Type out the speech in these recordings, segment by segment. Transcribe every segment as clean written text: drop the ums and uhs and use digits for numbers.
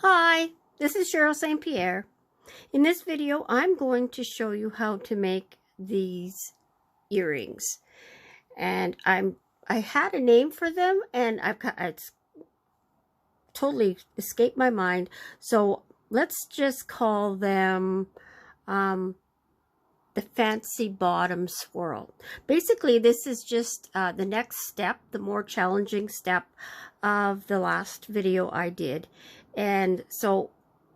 Hi, this is Cheryl St.Pierre. In this video, I'm going to show you how to make these earrings. And I had a name for them, and it's totally escaped my mind. So let's just call them the fancy bottom swirl. Basically, this is just the next step, the more challenging step of the last video I did. And so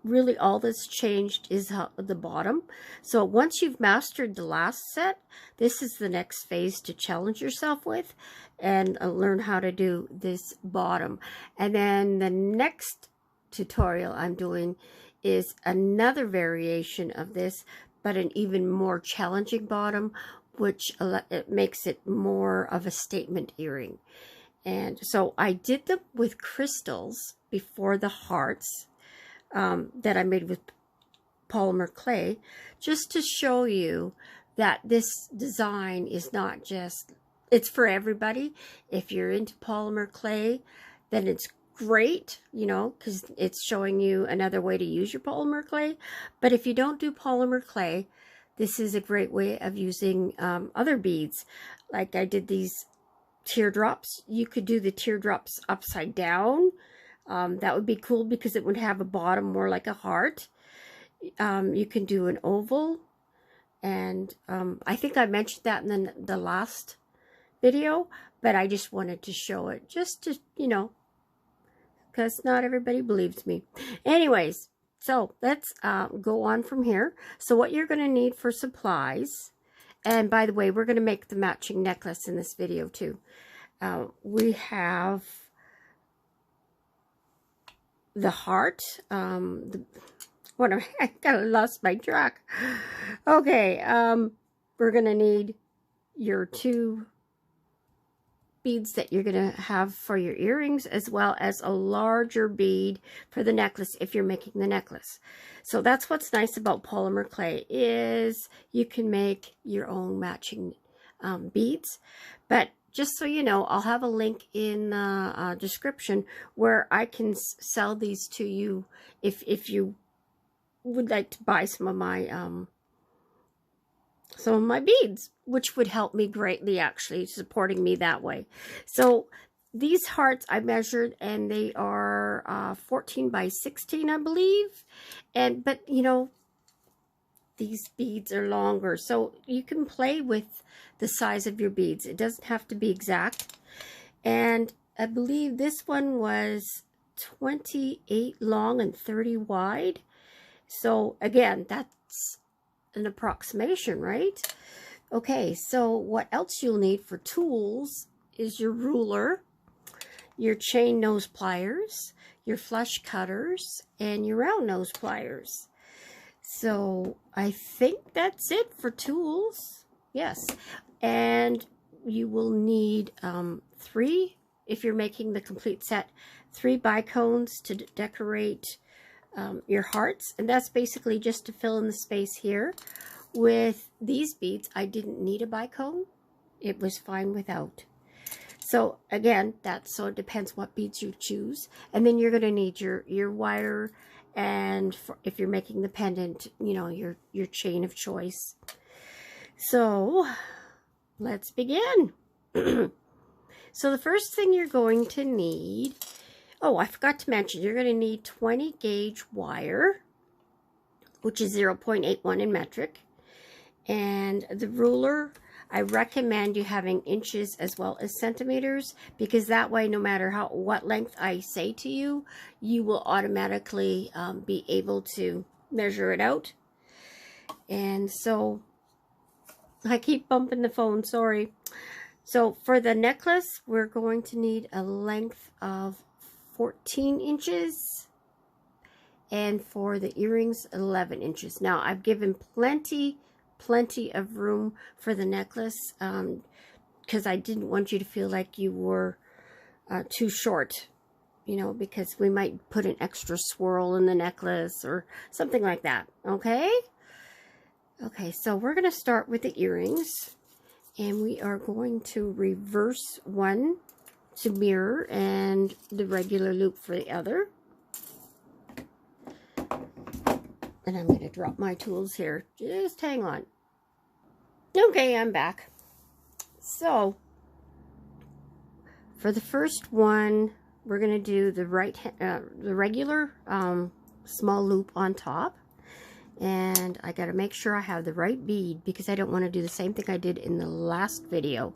really all that's changed is the bottom. So once you've mastered the last set, this is the next phase to challenge yourself with and learn how to do this bottom. And then the next tutorial I'm doing is another variation of this, but an even more challenging bottom, which it makes it more of a statement earring. And so I did them with crystals before the hearts that I made with polymer clay, just to show you that this design is not just, it's for everybody. If you're into polymer clay, then it's great, you know, because it's showing you another way to use your polymer clay. But if you don't do polymer clay, this is a great way of using other beads. Like I did these teardrops. You could do the teardrops upside down. That would be cool because it would have a bottom more like a heart. You can do an oval, and I think I mentioned that in the last video, but I just wanted to show it just to, you know, because not everybody believes me. Anyways, so let's go on from here. So what you're going to need for supplies, and by the way, we're going to make the matching necklace in this video too. We have the heart. I kind of lost my track. Okay, we're going to need your 2 beads that you're going to have for your earrings, as well as a larger bead for the necklace if you're making the necklace. So that's what's nice about polymer clay, is you can make your own matching beads. But just so you know, I'll have a link in the description where I can sell these to you if you would like to buy some of my beads, which would help me greatly, actually, supporting me that way. So these hearts I measured, and they are 14 by 16, I believe. But you know, these beads are longer, so you can play with the size of your beads. It doesn't have to be exact. And I believe this one was 28 long and 30 wide. So again, that's an approximation, right? Okay, so what else you'll need for tools is your ruler, your chain nose pliers, your flush cutters, and your round nose pliers. So I think that's it for tools. Yes. And you will need 3, if you're making the complete set, 3 bicones to decorate your hearts. And that's basically just to fill in the space here. With these beads, I didn't need a bicone. It was fine without. So again, so it depends what beads you choose. And then you're going to need your wire, and if you're making the pendant, you know, your chain of choice. So let's begin. So the first thing you're going to need, oh, I forgot to mention, you're going to need 20 gauge wire, which is 0.81 in metric. And the ruler, I recommend you having inches as well as centimeters, because that way, no matter what length I say to you, you will automatically be able to measure it out. And so, I keep bumping the phone, sorry. So for the necklace, we're going to need a length of 14 inches. And for the earrings, 11 inches. Now, I've given plenty of room for the necklace, because I didn't want you to feel like you were too short, you know, because we might put an extra swirl in the necklace or something like that. Okay, so we're going to start with the earrings, and we are going to reverse one to mirror and the regular loop for the other. And I'm going to drop my tools here. Just hang on. Okay, I'm back. So, for the first one, we're going to do the regular small loop on top. And I got to make sure I have the right bead because I don't want to do the same thing I did in the last video.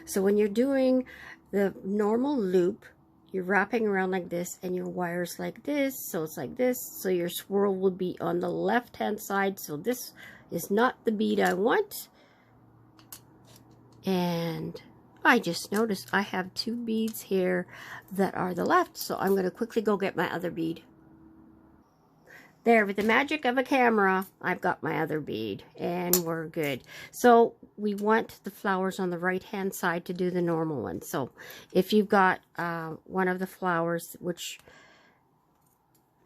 So when you're doing the normal loop, you're wrapping around like this and your wire's like this. So it's like this. So your swirl will be on the left hand side. So this is not the bead I want. And I just noticed I have 2 beads here that are the left. So I'm going to quickly go get my other bead. There, with the magic of a camera, I've got my other bead, and we're good. So we want the flowers on the right-hand side to do the normal one. So if you've got one of the flowers, which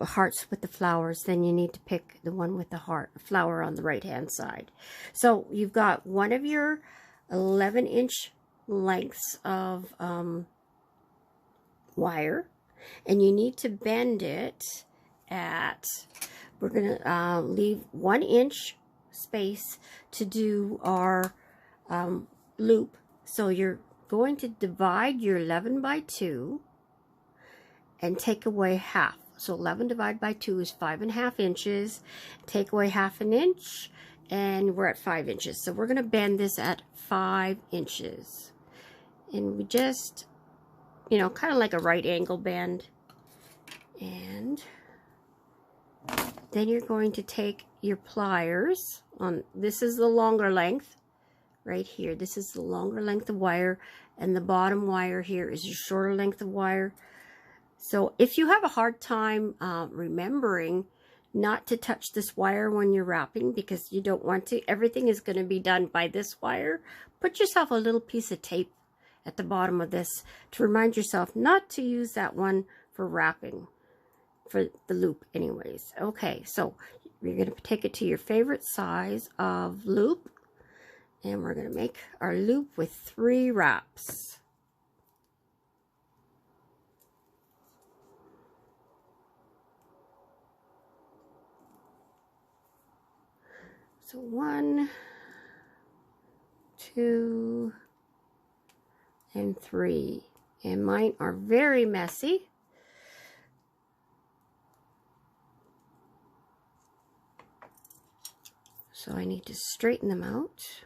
hearts with the flowers, then you need to pick the one with the flower on the right-hand side. So you've got one of your 11-inch lengths of wire, and you need to bend it at, we're going to leave 1 inch space to do our loop. So you're going to divide your 11 by 2 and take away half. So 11 divided by 2 is 5.5 inches. Take away half an inch and we're at 5 inches. So we're going to bend this at 5 inches. And we just, you know, kind of like a right angle bend. And then you're going to take your pliers on, this is the longer length right here. This is the longer length of wire, and the bottom wire here is your shorter length of wire. So if you have a hard time remembering not to touch this wire when you're wrapping because you don't want to, everything is going to be done by this wire, put yourself a little piece of tape at the bottom of this to remind yourself not to use that one for wrapping. For the loop anyways. Okay, so you're going to take it to your favorite size of loop, and we're going to make our loop with 3 wraps. So 1, 2, and 3. And mine are very messy. So I need to straighten them out.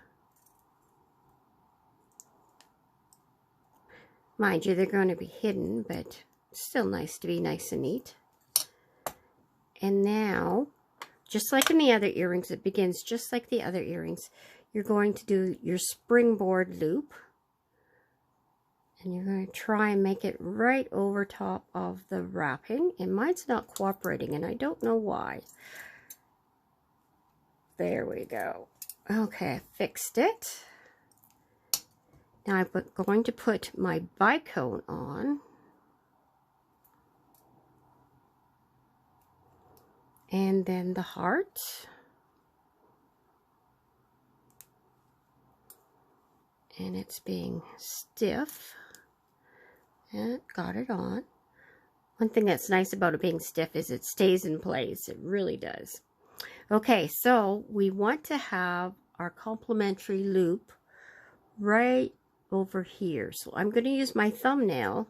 Mind you, they're going to be hidden, but still nice to be nice and neat. And now, just like in the other earrings, it begins just like the other earrings. You're going to do your springboard loop. And you're going to try and make it right over top of the wrapping. And mine's not cooperating, and I don't know why. There we go. Okay, I fixed it. Now I'm going to put my bicone on. And then the heart. And it's being stiff. And got it on. One thing that's nice about it being stiff is it stays in place. It really does. Okay, so we want to have our complementary loop right over here. So I'm going to use my thumbnail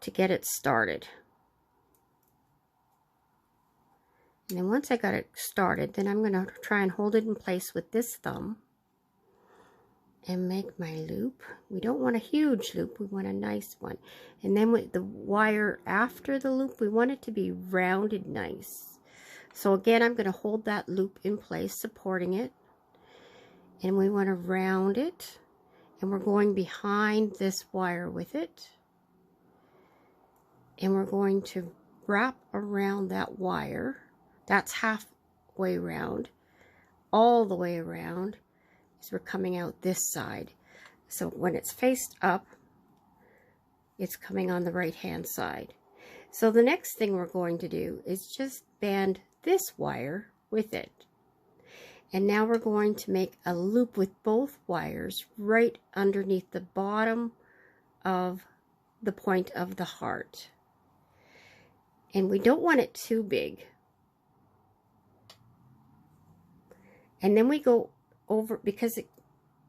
to get it started. And then once I got it started, then I'm going to try and hold it in place with this thumb and make my loop. We don't want a huge loop, we want a nice one. And then with the wire after the loop, we want it to be rounded nice. So again, I'm going to hold that loop in place, supporting it. And we want to round it. And we're going behind this wire with it. And we're going to wrap around that wire. That's halfway round. All the way around. So we're coming out this side. So when it's faced up, it's coming on the right hand side. So the next thing we're going to do is just band this wire with it. And now we're going to make a loop with both wires right underneath the bottom of the point of the heart. And we don't want it too big And then we go over, because it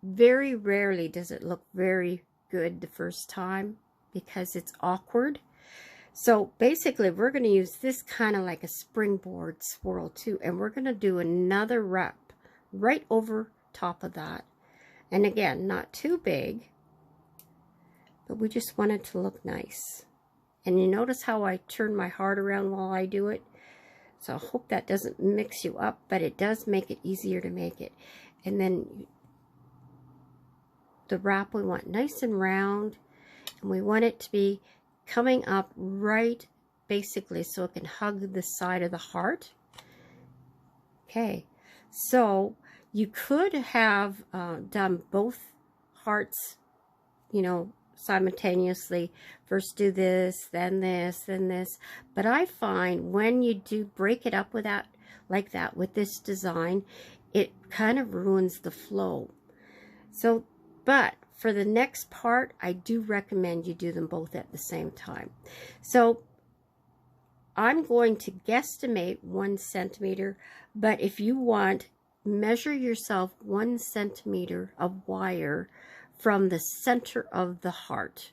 very rarely does it look very good the first time because it's awkward. So basically we're going to use this kind of like a springboard swirl too, and we're going to do another wrap right over top of that. And again, not too big, but we just want it to look nice. And you notice how I turn my heart around while I do it? So I hope that doesn't mix you up, but it does make it easier to make it. And then the wrap we want nice and round, and we want it to be coming up right basically so it can hug the side of the heart. Okay, so you could have done both hearts, you know, simultaneously. First do this, then this, then this. But I find when you do break it up with that, like that, with this design, it kind of ruins the flow. So, but for the next part, I do recommend you do them both at the same time. So I'm going to guesstimate 1 centimeter, but if you want, measure yourself 1 centimeter of wire from the center of the heart.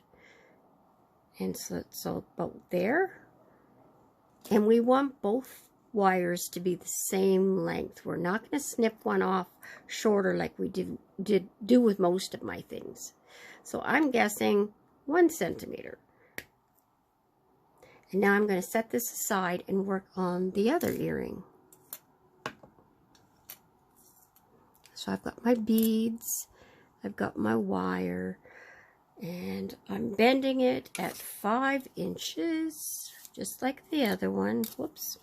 And so about there. And we want both wires to be the same length. We're not going to snip one off shorter like we do with most of my things. So I'm guessing 1 centimeter. And now I'm going to set this aside and work on the other earring. So I've got my beads, I've got my wire, and I'm bending it at 5 inches, just like the other one. Whoops.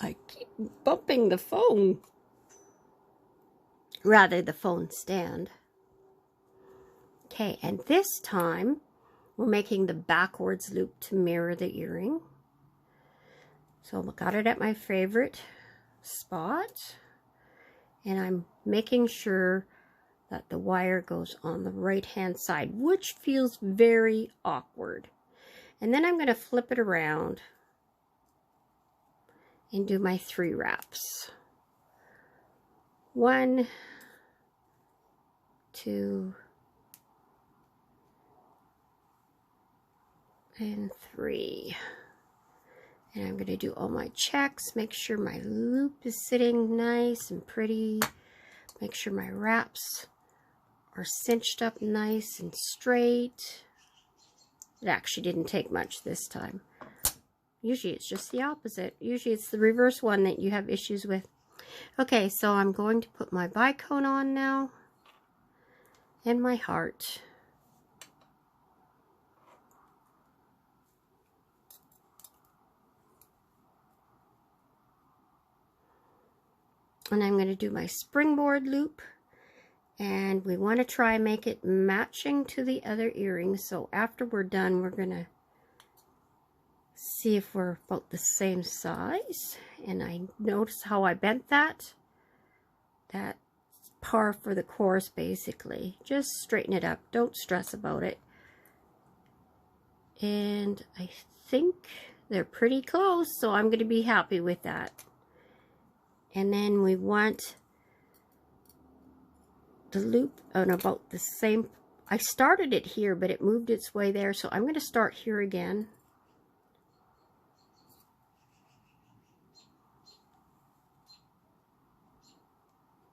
I keep bumping the phone. Rather, the phone stand. Okay, and this time we're making the backwards loop to mirror the earring. So I got it at my favorite spot, and I'm making sure that the wire goes on the right hand side, which feels very awkward. And then I'm going to flip it around and do my 3 wraps. 1, 2, and 3. And I'm going to do all my checks, make sure my loop is sitting nice and pretty, make sure my wraps are cinched up nice and straight. It actually didn't take much this time. Usually it's just the opposite. Usually it's the reverse one that you have issues with. Okay, so I'm going to put my bicone on now and my heart. And I'm going to do my springboard loop, and we want to try and make it matching to the other earrings. So after we're done, we're going to see if we're about the same size. And I notice how I bent that. That's par for the course, basically. Just straighten it up. Don't stress about it. And I think they're pretty close, so I'm going to be happy with that. And then we want the loop on about the same. I started it here, but it moved its way there, so I'm going to start here again.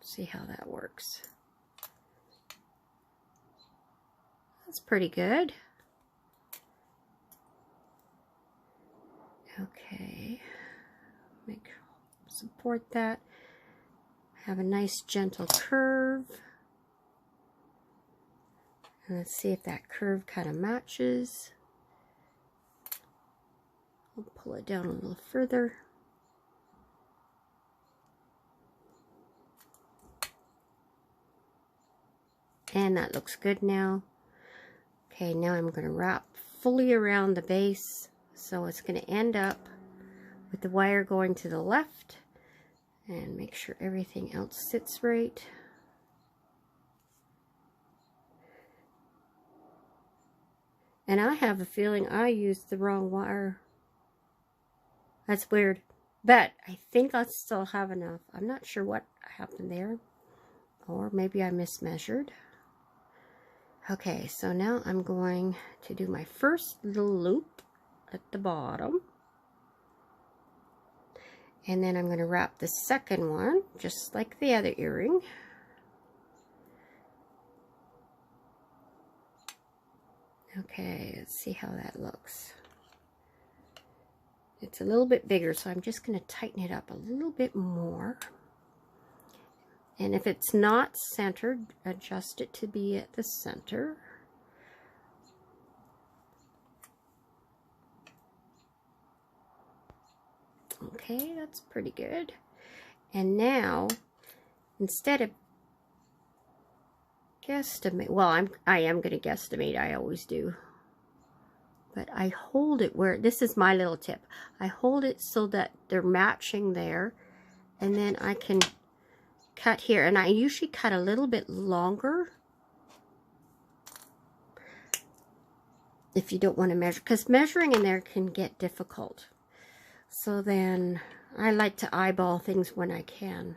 See how that works. That's pretty good. Okay, support that. Have a nice gentle curve. And let's see if that curve kind of matches. I'll pull it down a little further. And that looks good now. Okay, now I'm going to wrap fully around the base. So it's going to end up with the wire going to the left. And make sure everything else sits right. And I have a feeling I used the wrong wire. That's weird. But I think I still have enough. I'm not sure what happened there. Or maybe I mismeasured. Okay, so now I'm going to do my first little loop at the bottom. And then I'm going to wrap the second one, just like the other earring. Okay, let's see how that looks. It's a little bit bigger, so I'm just going to tighten it up a little bit more. And if it's not centered, adjust it to be at the center. Okay, that's pretty good. And now, instead of guesstimate, well, I am going to guesstimate, I always do. But I hold it where, this is my little tip. I hold it so that they're matching there. And then I can cut here. And I usually cut a little bit longer. If you don't want to measure. Because measuring in there can get difficult. So then I like to eyeball things when I can.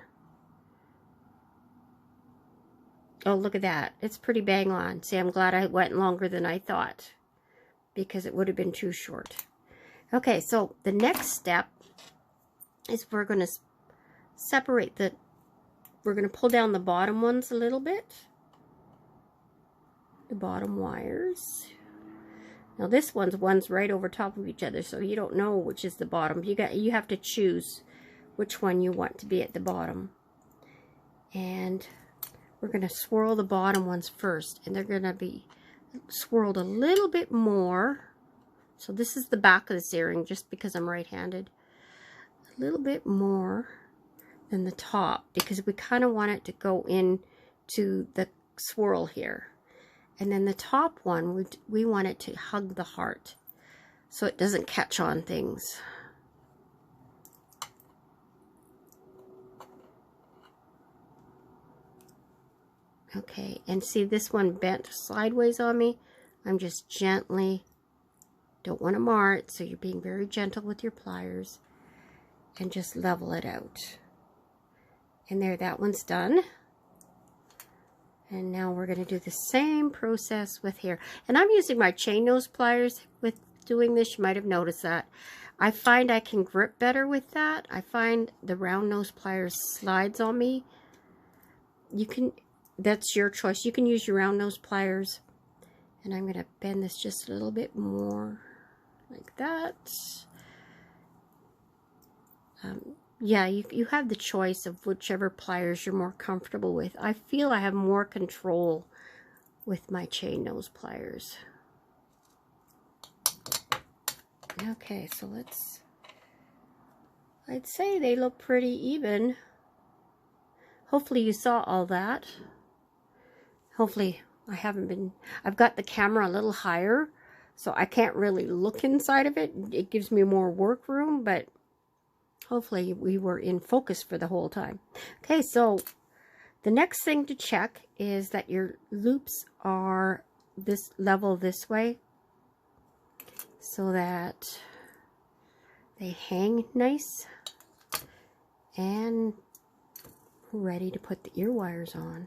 Oh, look at that. It's pretty bang on. See, I'm glad I went longer than I thought, because it would have been too short. Okay, so the next step is we're going to separate we're going to pull down the bottom ones a little bit. The bottom wires. Now this one's right over top of each other, so you don't know which is the bottom. You have to choose which one you want to be at the bottom. And we're going to swirl the bottom ones first, and they're going to be swirled a little bit more. So this is the back of this earring, just because I'm right-handed. A little bit more than the top, because we kind of want it to go into the swirl here. And then the top one, we want it to hug the heart, so it doesn't catch on things. Okay, and see this one bent sideways on me. I'm just gently, don't want to mar it, so you're being very gentle with your pliers, and just level it out. And there, that one's done. And now we're going to do the same process with here. And I'm using my chain nose pliers with doing this. You might have noticed that. I find I can grip better with that. I find the round nose pliers slides on me. You can, that's your choice. You can use your round nose pliers. And I'm going to bend this just a little bit more like that. Yeah, you have the choice of whichever pliers you're more comfortable with. I feel I have more control with my chain nose pliers. Okay, so I'd say they look pretty even. Hopefully you saw all that. Hopefully I've got the camera a little higher, so I can't really look inside of it. It gives me more work room, but hopefully we were in focus for the whole time. Okay, so the next thing to check is that your loops are this level this way, so that they hang nice and ready to put the ear wires on.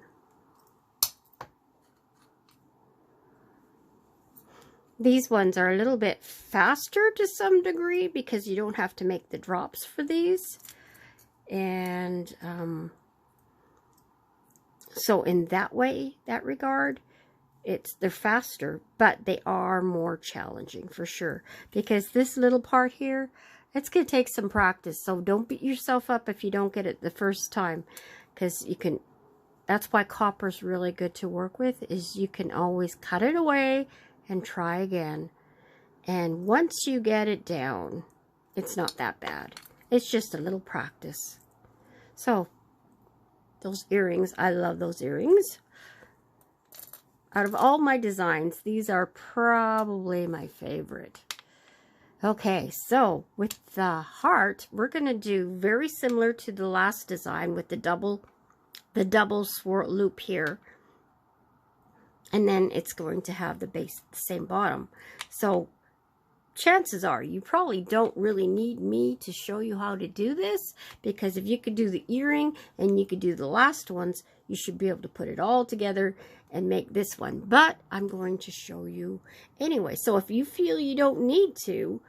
These ones are a little bit faster to some degree because you don't have to make the drops for these. And so in that way, that regard, they're faster, but they are more challenging for sure. Because this little part here, it's going to take some practice. So don't beat yourself up if you don't get it the first time. Because that's why copper's really good to work with, is you can always cut it away and try again. And once you get it down, it's not that bad. It's just a little practice. So, those earrings, I love those earrings. Out of all my designs, these are probably my favorite. Okay, so with the heart, we're going to do very similar to the last design with the double swirl loop here. And then it's going to have the base, the same bottom. So chances are you probably don't really need me to show you how to do this, because if you could do the earring and you could do the last ones, you should be able to put it all together and make this one. But I'm going to show you anyway. So if you feel you don't need to,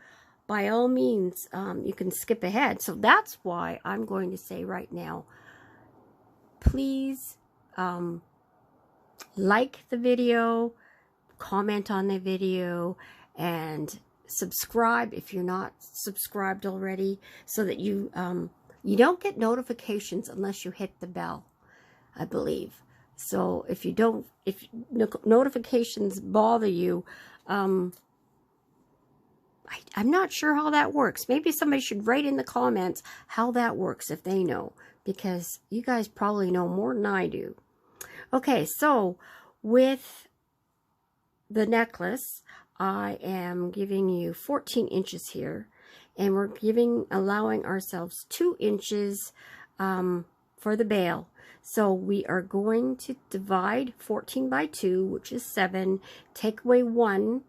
by all means, you can skip ahead. So that's why I'm going to say right now, please like the video, comment on the video, and subscribe if you're not subscribed already, so that you you don't get notifications unless you hit the bell, I believe. So if you don't, if notifications bother you, I'm not sure how that works. Maybe somebody should write in the comments how that works if they know, because you guys probably know more than I do. Okay, so with the necklace, I am giving you 14 inches here, and we're allowing ourselves 2 inches for the bail. So we are going to divide 14 by 2, which is 7, take away 1,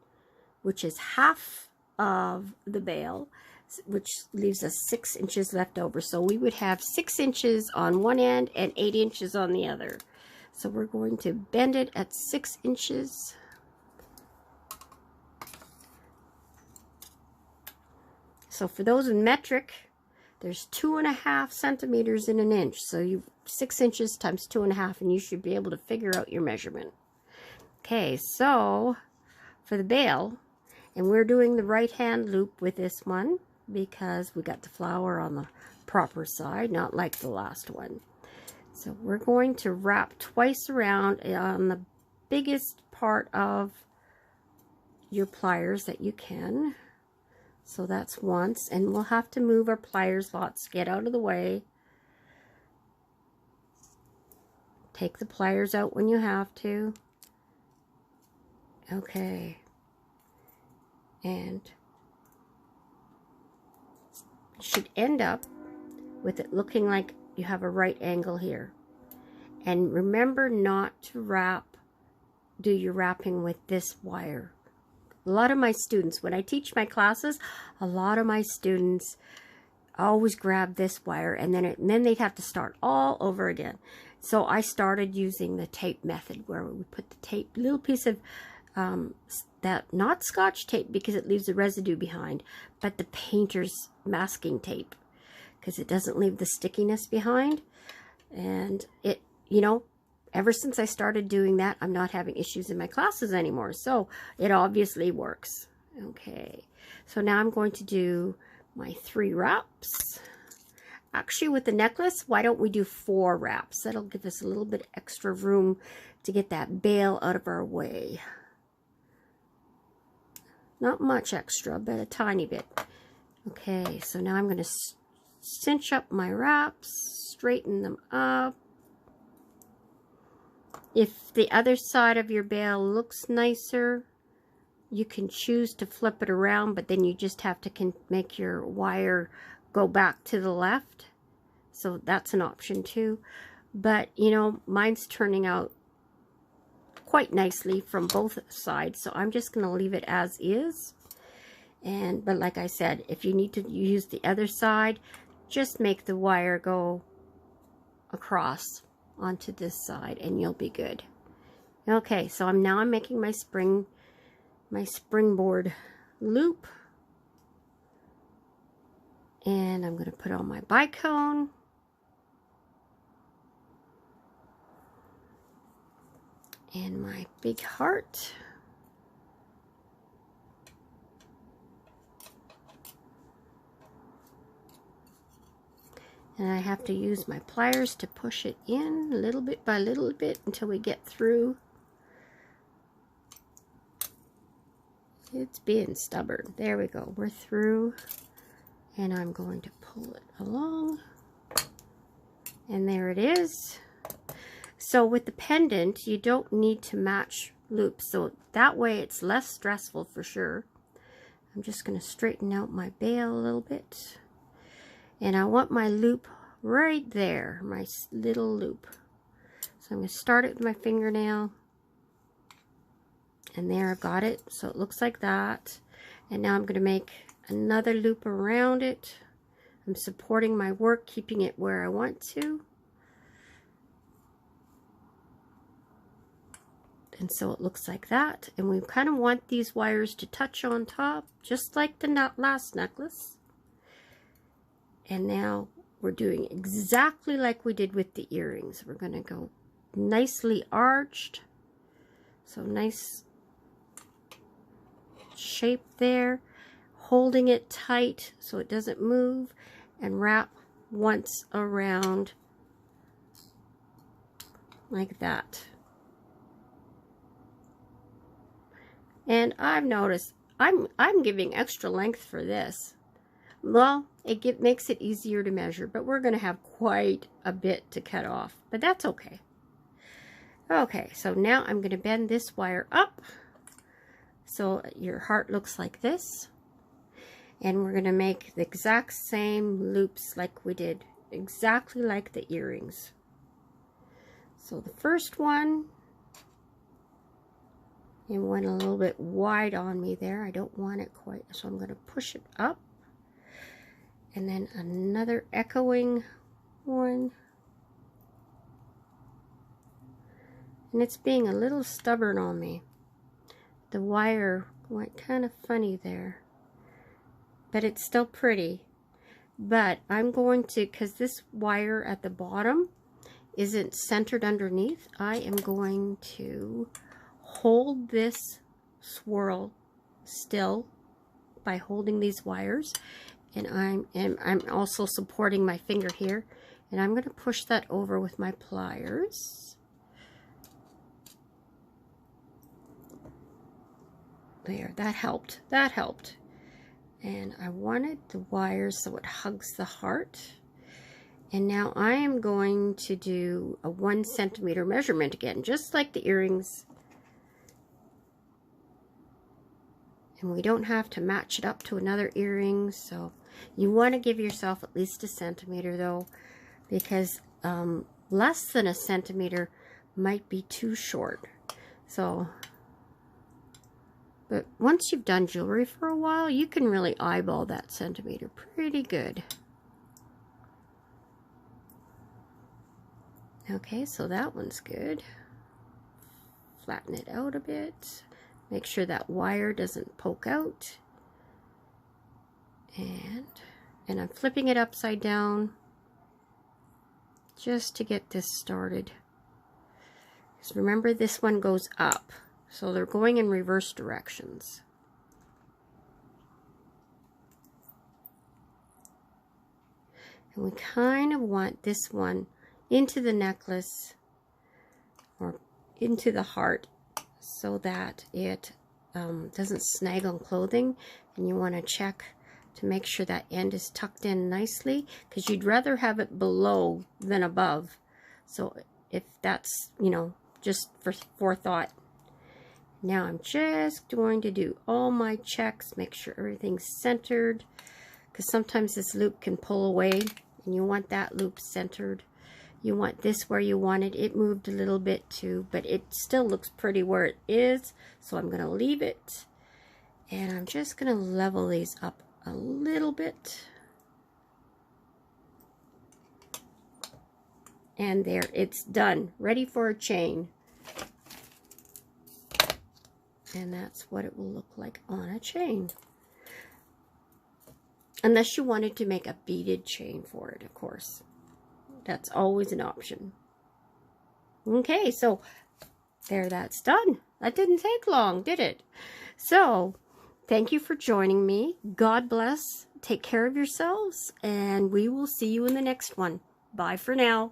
which is half of the bail, which leaves us 6 inches left over. So we would have 6 inches on one end and 8 inches on the other. So we're going to bend it at 6 inches. So for those in metric, there's 2.5 centimeters in an inch. So you 6 inches times 2.5, and you should be able to figure out your measurement. Okay, so for the bail, and we're doing the right hand loop with this one because we got the flower on the proper side, not like the last one. So we're going to wrap twice around on the biggest part of your pliers that you can. So that's once, and we'll have to move our pliers lots. Get out of the way. Take the pliers out when you have to. Okay. And you should end up with it looking like you have a right angle here. And remember not to do your wrapping with this wire. A lot of my students, when I teach my classes, a lot of my students always grab this wire, and then they'd have to start all over again. So I started using the tape method, where we put the tape, little piece of that, not Scotch tape because it leaves a residue behind, but the painter's masking tape, because it doesn't leave the stickiness behind. And it, you know, ever since I started doing that, I'm not having issues in my classes anymore. So it obviously works. Okay, so now I'm going to do my 3 wraps. Actually, with the necklace, why don't we do 4 wraps? That'll give us a little bit extra room to get that bail out of our way. Not much extra, but a tiny bit. Okay, so now I'm going to cinch up my wraps, straighten them up. If the other side of your bail looks nicer, you can choose to flip it around, but then you just have to make your wire go back to the left. So that's an option too. But, you know, mine's turning out quite nicely from both sides, so I'm just going to leave it as is. But like I said, if you need to use the other side, just make the wire go across onto this side and you'll be good. Okay, so I'm making my springboard loop, and I'm going to put on my bicone. And my big heart. And I have to use my pliers to push it in little bit by little bit until we get through. It's being stubborn. There we go. We're through. And I'm going to pull it along. And there it is. So with the pendant, you don't need to match loops. So that way it's less stressful for sure. I'm just going to straighten out my bail a little bit. And I want my loop right there, my little loop. So I'm going to start it with my fingernail. And there, I've got it. So it looks like that. And now I'm going to make another loop around it. I'm supporting my work, keeping it where I want to. And so it looks like that. And we kind of want these wires to touch on top, just like the last necklace. And now we're doing exactly like we did with the earrings. We're going to go nicely arched. So nice shape there. Holding it tight so it doesn't move. And wrap once around like that. And I've noticed I'm giving extra length for this. Well, it makes it easier to measure, but we're going to have quite a bit to cut off, but that's okay. Okay, so now I'm going to bend this wire up so your heart looks like this. And we're going to make the exact same loops like we did, exactly like the earrings. So the first one, it went a little bit wide on me there. I don't want it quite, so I'm going to push it up. And then another echoing one. And it's being a little stubborn on me. The wire went kind of funny there. But it's still pretty. But I'm going to, because this wire at the bottom isn't centered underneath, I am going to hold this swirl still by holding these wires, and I'm also supporting my finger here, and I'm going to push that over with my pliers. There, that helped. That helped. And I wanted the wires so it hugs the heart. And now I am going to do a 1 centimeter measurement again, just like the earrings. And we don't have to match it up to another earring, so you want to give yourself at least 1 centimeter though, because less than 1 centimeter might be too short. So, but once you've done jewelry for a while, you can really eyeball that centimeter pretty good. Okay, so that one's good. Flatten it out a bit. Make sure that wire doesn't poke out. And I'm flipping it upside down just to get this started. Because remember, this one goes up. So they're going in reverse directions. And we kind of want this one into the necklace or into the heart so that it doesn't snag on clothing. And you want to check to make sure that end is tucked in nicely, because you'd rather have it below than above. So if that's, you know, just for forethought. Now I'm just going to do all my checks, make sure everything's centered, because sometimes this loop can pull away and you want that loop centered. You want this where you want it. It moved a little bit too, but it still looks pretty where it is. So I'm going to leave it. And I'm just going to level these up a little bit. And there, it's done. Ready for a chain. And that's what it will look like on a chain. Unless you wanted to make a beaded chain for it, of course. That's always an option. Okay, so there, that's done. That didn't take long, did it? So, thank you for joining me. God bless. Take care of yourselves, and we will see you in the next one. Bye for now.